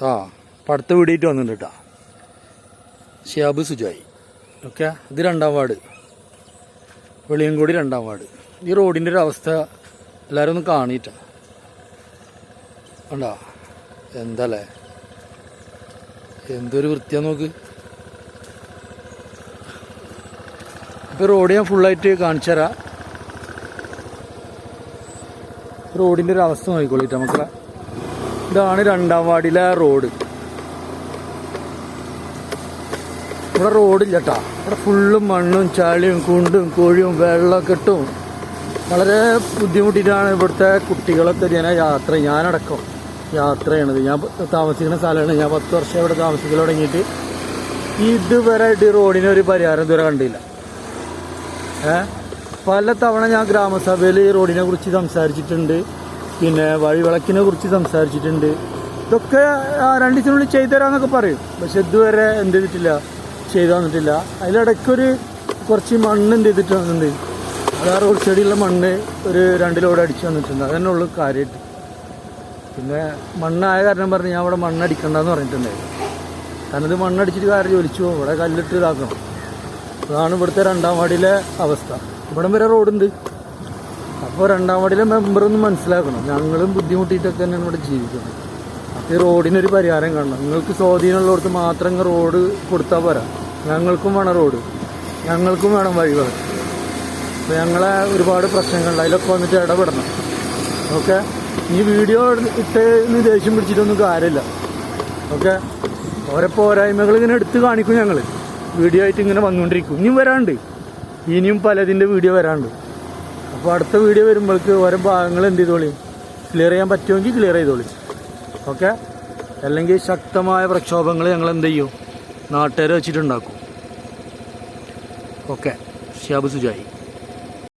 ആ പടുത്ത വീടിയിട്ട് വന്നിട്ടുണ്ട് കേട്ടോ. ഷിയാബ് സുജായി. ഓക്കെ, ഇത് 2ാം വാർഡ്, വെളിയൻകോടി 2ാം വാർഡ്. ഈ റോഡിൻ്റെ ഒരു അവസ്ഥ എല്ലാവരും ഒന്ന് കാണിയിട്ട കണ്ടോ, എന്തല്ലേ, എന്തൊരു വൃത്തിയാ നോക്ക്. ഇപ്പോൾ റോഡ് ഞാൻ ഫുള്ളായിട്ട് കാണിച്ചു തരാം. റോഡിൻ്റെ ഒരു അവസ്ഥ നോക്കിക്കോളിട്ട് നമുക്ക്. ഇതാണ് 2ാം വാർഡിലെ റോഡ്. ഇവിടെ റോഡില്ല കേട്ടോ. ഇവിടെ ഫുള്ളും മണ്ണും ചാളിയും കുണ്ടും കോഴിയും വെള്ളമൊക്കെ ഇട്ടും വളരെ ബുദ്ധിമുട്ടിയിട്ടാണ് ഇവിടുത്തെ കുട്ടികളൊക്കെ ഞാനടക്കം യാത്ര ചെയ്യണത്. ഞാൻ താമസിക്കുന്ന സ്ഥലമാണ്. ഞാൻ 10 വർഷം ഇവിടെ താമസിക്കൽ തുടങ്ങിയിട്ട് ഇതുവരെയായിട്ട് ഈ റോഡിനൊരു പരിഹാരം ഇതുവരെ കണ്ടില്ല. പല തവണ ഞാൻ ഗ്രാമസഭയിൽ ഈ റോഡിനെ കുറിച്ച് സംസാരിച്ചിട്ടുണ്ട്, പിന്നെ വഴിവിളക്കിനെ കുറിച്ച് സംസാരിച്ചിട്ടുണ്ട്. ഇതൊക്കെ 2 ദിവസത്തിനുള്ളിൽ ചെയ്തു തരാമെന്നൊക്കെ പറയും. പക്ഷെ ഇതുവരെ എന്ത് ചെയ്തിട്ടില്ല, ചെയ്തു തന്നിട്ടില്ല. അതിലിടയ്ക്കൊരു കുറച്ച് മണ്ണ് എന്ത് ചെയ്തിട്ട് വന്നിട്ടുണ്ട്. അത് ആ റോഡ് സൈഡിലുള്ള മണ്ണ് ഒരു 2 ലോഡ് അടിച്ച് വന്നിട്ടുണ്ട്. അതന്നെ ഉള്ളു കാര്യമായിട്ട്. പിന്നെ മണ്ണായ കാരണം പറഞ്ഞ് ഞാൻ ഇവിടെ മണ്ണടിക്കണ്ടെന്ന് പറഞ്ഞിട്ടുണ്ടായിരുന്നു. കാരണം ഇത് മണ്ണടിച്ചിട്ട് കാര്യം ജോലിച്ചു പോകും, ഇവിടെ കല്ലിട്ട് ഇതാക്കണം. അതാണ് ഇവിടുത്തെ 2ാം വാർഡിലെ അവസ്ഥ. ഇവിടം വരെ റോഡുണ്ട്. അപ്പോൾ 2ാം വാർഡിലെ മെമ്പറൊന്നും മനസ്സിലാക്കണം, ഞങ്ങളും ബുദ്ധിമുട്ടിയിട്ടൊക്കെ തന്നെയാണ് ഇവിടെ ജീവിക്കുന്നത്. അപ്പോൾ ഈ റോഡിനൊരു പരിഹാരം കാണണം. നിങ്ങൾക്ക് സ്വാധീനമുള്ളവർക്ക് മാത്രം റോഡ് കൊടുത്താൽ പോരാ, ഞങ്ങൾക്കും വേണം റോഡ്, ഞങ്ങൾക്കും വേണം വഴികൾ. അപ്പോൾ ഞങ്ങളെ ഒരുപാട് പ്രശ്നങ്ങളുണ്ട്, അതിലൊക്കെ വന്നിട്ട് ഇടപെടണം. ഓക്കെ, ഈ വീഡിയോ ഇട്ട് ദേഷ്യം പിടിച്ചിട്ടൊന്നും കാര്യമില്ല. ഓക്കെ, ഓരോ പോരായ്മകൾ ഇങ്ങനെ എടുത്ത് കാണിക്കും. ഞങ്ങൾ വീഡിയോ ആയിട്ട് ഇങ്ങനെ വന്നുകൊണ്ടിരിക്കും. ഇനിയും വരാണ്ട്, ഇനിയും പലതിൻ്റെ വീഡിയോ വരാണ്ട്. അപ്പോൾ അടുത്ത വീഡിയോ വരുമ്പോഴേക്ക് ഓരോ ഭാഗങ്ങൾ എന്ത് ചെയ്തോളി, ക്ലിയർ ചെയ്യാൻ പറ്റുമെങ്കിൽ ക്ലിയർ ചെയ്തോളി. ഓക്കെ, അല്ലെങ്കിൽ ശക്തമായ പ്രക്ഷോഭങ്ങൾ ഞങ്ങൾ എന്ത് ചെയ്യും, നാട്ടുകാരെ വെച്ചിട്ടുണ്ടാക്കും. ഓക്കെ, ഷിയാബ് സുജായി.